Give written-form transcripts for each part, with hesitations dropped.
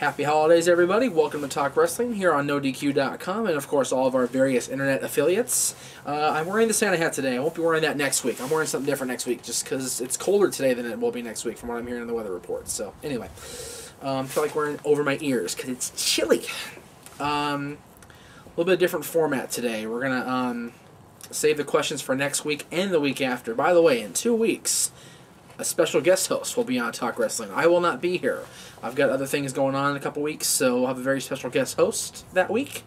Happy holidays, everybody. Welcome to Talk Wrestling here on NoDQ.com and, of course, all of our various internet affiliates. I'm wearing the Santa hat today. I won't be wearing that next week. I'm wearing something different next week just because it's colder today than it will be next week from what I'm hearing in the weather report. So, anyway, I feel like wearing it over my ears because it's chilly. A little bit of different format today. We're going to save the questions for next week and the week after. By the way, in 2 weeks, a special guest host will be on Talk Wrestling. I will not be here. I've got other things going on in a couple weeks, so we'll have a very special guest host that week.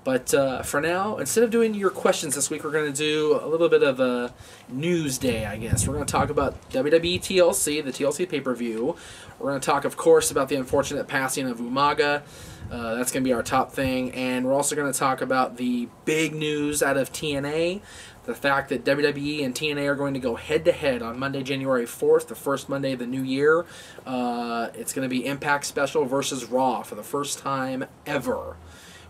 But for now, instead of doing your questions this week, we're going to do a little bit of a news day, I guess. We're going to talk about WWE TLC, the TLC pay-per-view. We're going to talk, of course, about the unfortunate passing of Umaga. That's going to be our top thing. And we're also going to talk about the big news out of TNA. The fact that WWE and TNA are going to go head-to-head on Monday, January 4th, the first Monday of the new year. It's going to be Impact Special versus Raw for the first time ever,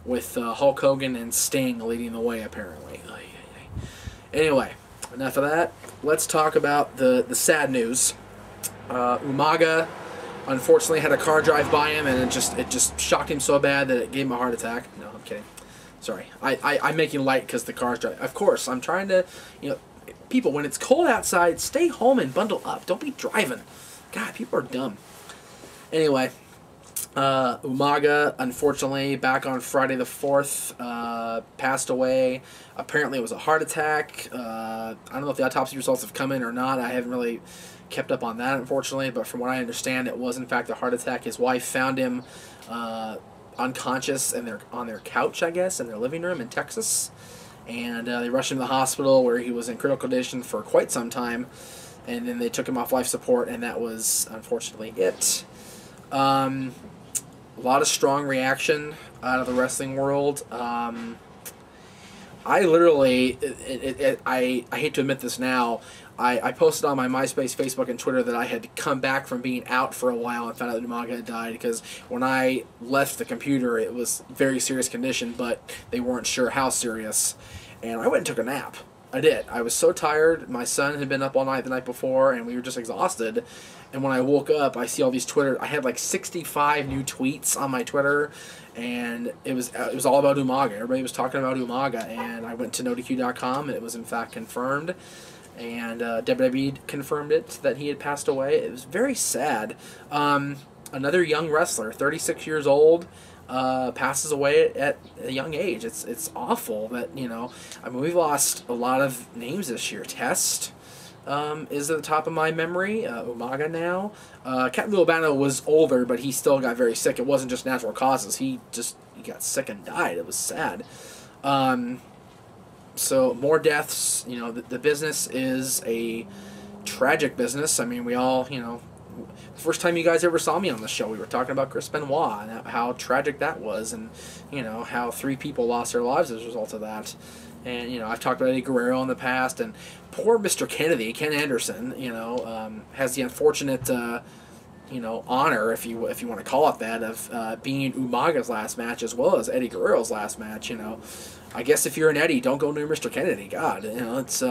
with Hulk Hogan and Sting leading the way, apparently. Anyway, enough of that. Let's talk about the sad news. Umaga, unfortunately, had a car drive by him, and it just shocked him so bad that it gave him a heart attack. No, I'm kidding. Sorry, I'm making light because the car's driving. Of course, I'm trying to, people, when it's cold outside, stay home and bundle up. Don't be driving. God, people are dumb. Anyway, Umaga, unfortunately, back on Friday the 4th, passed away. Apparently, it was a heart attack. I don't know if the autopsy results have come in or not. I haven't really kept up on that, unfortunately, but from what I understand, it was, in fact, a heart attack. His wife found him unconscious and on their couch, I guess, in their living room in Texas, and they rushed him to the hospital where he was in critical condition for quite some time, and then they took him off life support, and that was unfortunately it. A lot of strong reaction out of the wrestling world. I literally, I hate to admit this now, I posted on my MySpace, Facebook, and Twitter that I had come back from being out for a while and found out that Umaga had died, because when I left the computer, it was very serious condition, but they weren't sure how serious. And I went and took a nap. I did. I was so tired. My son had been up all night the night before, and we were just exhausted. And when I woke up, I see all these Twitter. I had like 65 new tweets on my Twitter, and it was all about Umaga. Everybody was talking about Umaga, and I went to NoDQ.com, and it was in fact confirmed. And WWE confirmed it, that he had passed away. It was very sad. Another young wrestler, 36 years old, passes away at a young age. It's awful that, I mean, we've lost a lot of names this year. Test is at the top of my memory. Umaga now. Captain Albano was older, but he still got very sick. It wasn't just natural causes. He got sick and died. It was sad. So more deaths. The business is a tragic business. I mean, we all, the first time you guys ever saw me on the show, we were talking about Chris Benoit and how tragic that was, and how 3 people lost their lives as a result of that. And I've talked about Eddie Guerrero in the past, and poor Mr. Kennedy, Ken Anderson, has the unfortunate honor, if you want to call it that, of being Umaga's last match as well as Eddie Guerrero's last match. I guess if you're an Eddie, don't go near Mr. Kennedy. God, it's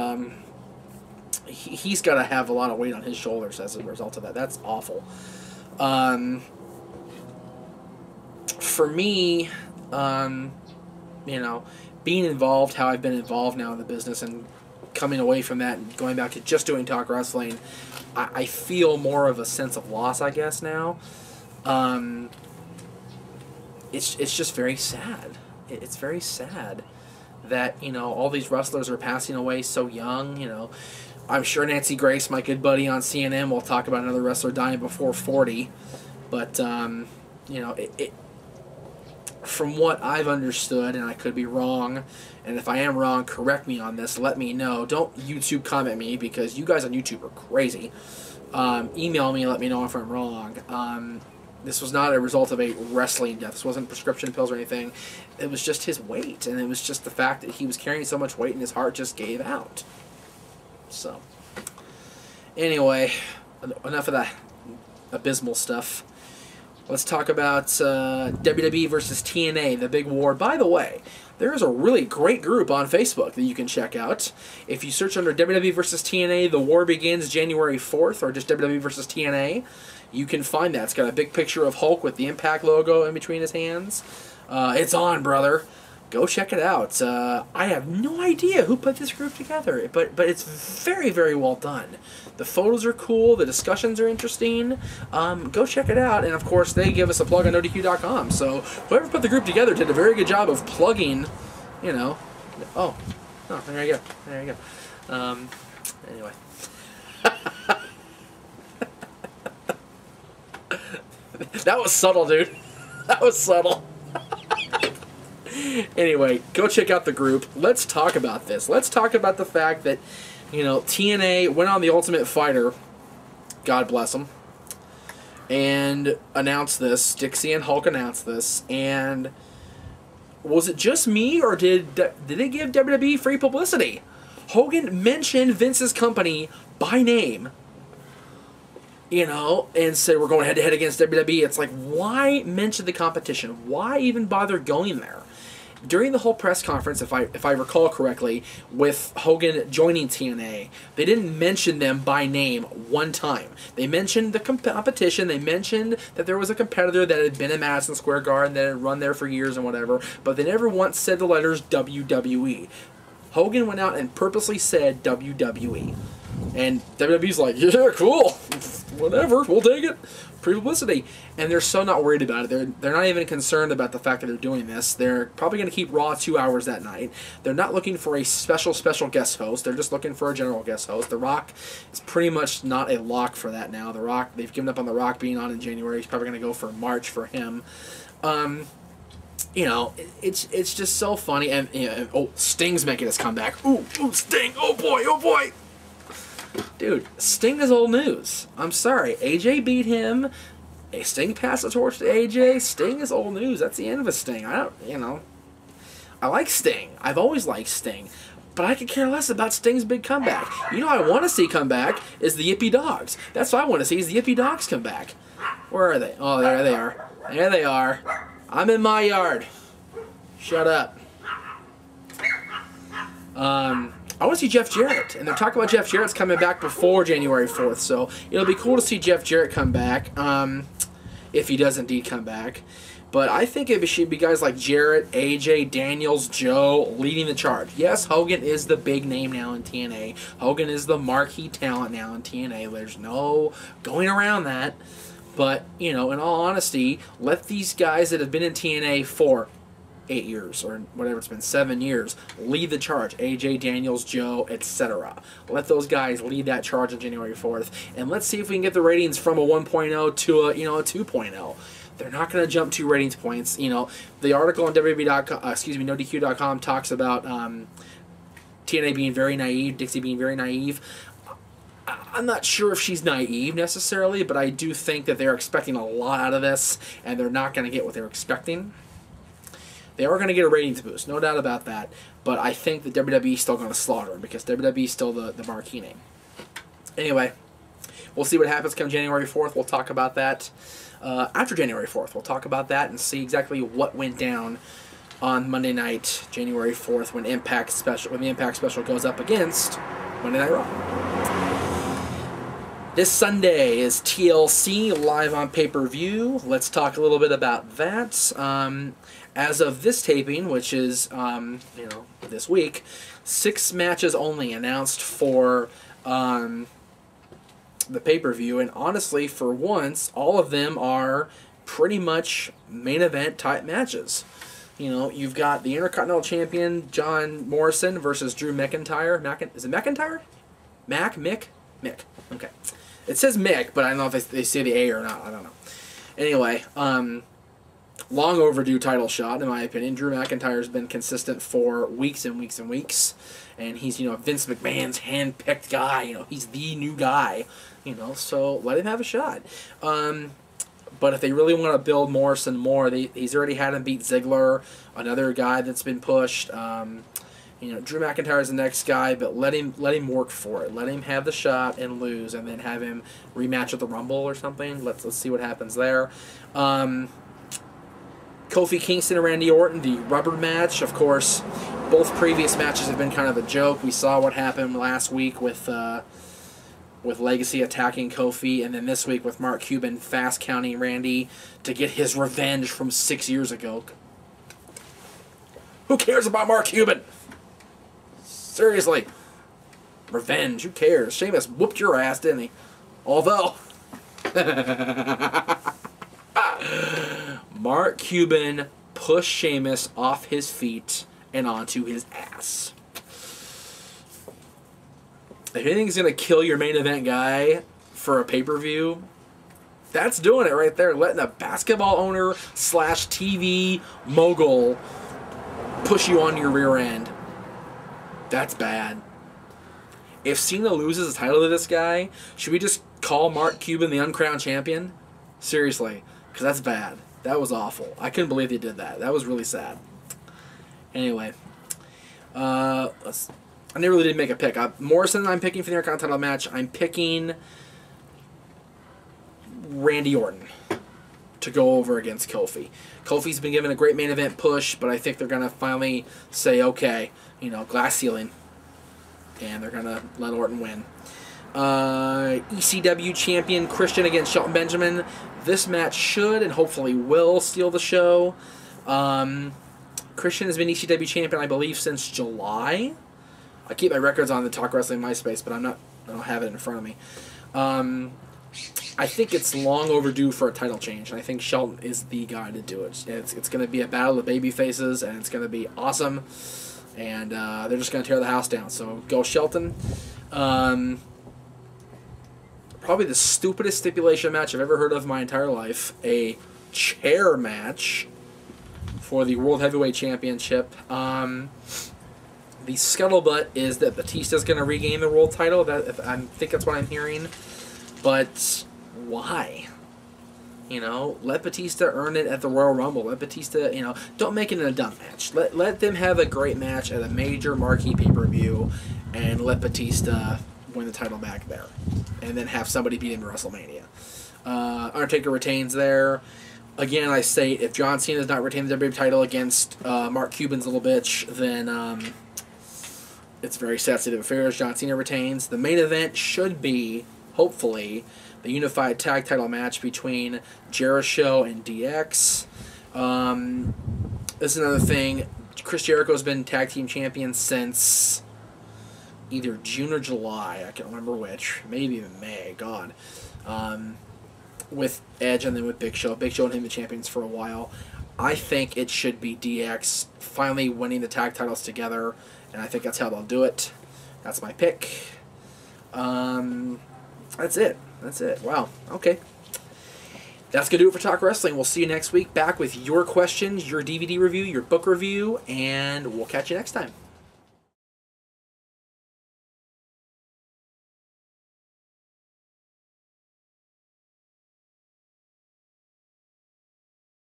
he's got to have a lot of weight on his shoulders as a result of that. That's awful. For me, being involved, how I've been involved now in the business, and coming away from that and going back to just doing Talk Wrestling, I feel more of a sense of loss, I guess, now. It's just very sad. It's very sad that, all these wrestlers are passing away so young. I'm sure Nancy Grace, my good buddy on CNN, will talk about another wrestler dying before 40. But, from what I've understood, and I could be wrong, and if I am wrong, correct me on this, let me know. Don't YouTube comment me, because you guys on YouTube are crazy. Email me and let me know if I'm wrong. This was not a result of a wrestling death. This wasn't prescription pills or anything. It was just his weight, and it was just the fact that he was carrying so much weight and his heart just gave out. So, anyway, enough of that abysmal stuff. Let's talk about WWE versus TNA, the big war. By the way, there is a really great group on Facebook that you can check out. If you search under WWE versus TNA, The War Begins January 4th, or just WWE versus TNA, You can find that. It's got a big picture of Hulk with the Impact logo in between his hands. It's on, brother. Go check it out. I have no idea who put this group together, but it's very, very well done. The photos are cool. The discussions are interesting. Go check it out. And, of course, they give us a plug on NoDQ.com. So whoever put the group together did a very good job of plugging, you know. Oh, there you go. There you go. Anyway. That was subtle, dude. That was subtle. Anyway, go check out the group. Let's talk about this. Let's talk about the fact that, you know, TNA went on The Ultimate Fighter, God bless them, and announced this. Dixie and Hulk announced this, and was it just me, or did they give WWE free publicity? Hogan mentioned Vince's company by name, you know, and said we're going head-to-head against WWE. It's like, why mention the competition? Why even bother going there? During the whole press conference, if I recall correctly, with Hogan joining TNA, they didn't mention them by name one time. They mentioned the competition. They mentioned that there was a competitor that had been in Madison Square Garden, that had run there for years and whatever, but they never once said the letters WWE. Hogan went out and purposely said WWE. And WWE's like, yeah, cool, whatever, we'll take it. Pre-publicity. And they're so not worried about it. They're not even concerned about the fact that they're doing this. They're probably going to keep Raw 2 hours that night. They're not looking for a special guest host. They're just looking for a general guest host. The Rock is pretty much not a lock for that now. The Rock, they've given up on The Rock being on in January. He's probably going to go for March for him. You know, it's just so funny. And you know, oh, Sting's making his comeback. Ooh, Sting. Oh boy, oh boy. Dude, Sting is old news. I'm sorry. AJ beat him. Sting passed the torch to AJ. Sting is old news. That's the end of a Sting. I like Sting. I've always liked Sting. But I could care less about Sting's big comeback. You know what I want to see come back is the Yippee Dogs. That's what I want to see is the Yippee Dogs come back. Where are they? Oh, there they are. There they are. I'm in my yard. Shut up. I want to see Jeff Jarrett, and they're talking about Jeff Jarrett's coming back before January 4th, so it'll be cool to see Jeff Jarrett come back, if he does indeed come back. But I think it should be guys like Jarrett, AJ, Daniels, Joe leading the charge. Yes, Hogan is the big name now in TNA. Hogan is the marquee talent now in TNA. There's no going around that. But, you know, in all honesty, let these guys that have been in TNA for 8 years or whatever it's been, 7 years, lead the charge. AJ, Daniels, Joe, etc. Let those guys lead that charge on January 4th, and let's see if we can get the ratings from a 1.0 to a, you know, a 2.0. They're not going to jump 2 ratings points. You know, the article on WWE.com, NoDQ.com talks about TNA being very naive, Dixie being very naive. I'm not sure if she's naive necessarily, but I do think that they're expecting a lot out of this, and they're not going to get what they're expecting. They are going to get a ratings boost, no doubt about that. But I think the WWE is still going to slaughter them because WWE is still the marquee name. Anyway, we'll see what happens come January 4th. We'll talk about that after January 4th. We'll talk about that and see exactly what went down on Monday night, January 4th, when the Impact special goes up against Monday Night Raw. This Sunday is TLC live on pay-per-view. Let's talk a little bit about that. As of this taping, which is, you know, this week, 6 matches only announced for the pay-per-view, and honestly, for once, all of them are pretty much main event type matches. You know, you've got the Intercontinental Champion John Morrison versus Drew McIntyre. Is it McIntyre? Mick? Okay. It says Mick, but I don't know if they say the A or not. I don't know. Anyway, long overdue title shot, in my opinion. Drew McIntyre's been consistent for weeks and weeks and weeks. And he's, you know, Vince McMahon's hand-picked guy. You know, he's the new guy. You know, so let him have a shot. But if they really want to build Morrison more, he's already had him beat Ziggler, another guy that's been pushed. You know, Drew McIntyre's the next guy, but let him work for it. Let him have the shot and lose, and then have him rematch at the Rumble or something. Let's see what happens there. Kofi Kingston and Randy Orton, the rubber match. Of course, both previous matches have been kind of a joke. We saw what happened last week with with Legacy attacking Kofi, and then this week with Mark Cuban fast counting Randy to get his revenge from 6 years ago. Who cares about Mark Cuban? Seriously. Revenge, who cares? Sheamus whooped your ass, didn't he? Although, Mark Cuban pushed Sheamus off his feet and onto his ass. If anything's going to kill your main event guy for a pay-per-view, that's doing it right there. Letting a basketball owner / TV mogul push you on your rear end. That's bad. If Cena loses the title to this guy, should we just call Mark Cuban the uncrowned champion? Seriously, because that's bad. That was awful. I couldn't believe they did that. That was really sad. Anyway, I never really did make a pick. Morrison I'm picking for the Intercontinental match. I'm picking Randy Orton to go over against Kofi. Kofi's been given a great main event push, but I think they're going to finally say, okay, you know, glass ceiling. And they're going to let Orton win. ECW champion Christian against Shelton Benjamin. This match should and hopefully will steal the show. Christian has been ECW champion, I believe, since July. I keep my records on the Talk Wrestling MySpace, but I don't have it in front of me. I think it's long overdue for a title change, and I think Shelton is the guy to do it. It's going to be a battle of baby faces, and it's going to be awesome. And they're just going to tear the house down. So go Shelton. Probably the stupidest stipulation match I've ever heard of in my entire life. A chair match for the World Heavyweight Championship. The scuttlebutt is that Batista's going to regain the world title. I think that's what I'm hearing. But why? You know, let Batista earn it at the Royal Rumble. Let Batista, you know, don't make it in a dumb match. Let them have a great match at a major marquee pay-per-view and let Batista win the title back there. And then have somebody beat him at WrestleMania. Undertaker retains there. Again, I say, if John Cena does not retain the WWE title against Mark Cuban's little bitch, then it's very sad state of affairs. John Cena retains. The main event should be, hopefully, the unified tag title match between Jericho and DX. This is another thing. Chris Jericho's been tag team champion since either June or July. I can't remember which. Maybe even May. God. With Edge and then with Big Show. Big Show and him the champions for a while. I think it should be DX finally winning the tag titles together, and I think that's how they'll do it. That's my pick. That's it. That's it. Wow. Okay. That's going to do it for Talk Wrestling. We'll see you next week back with your questions, your DVD review, your book review, and we'll catch you next time.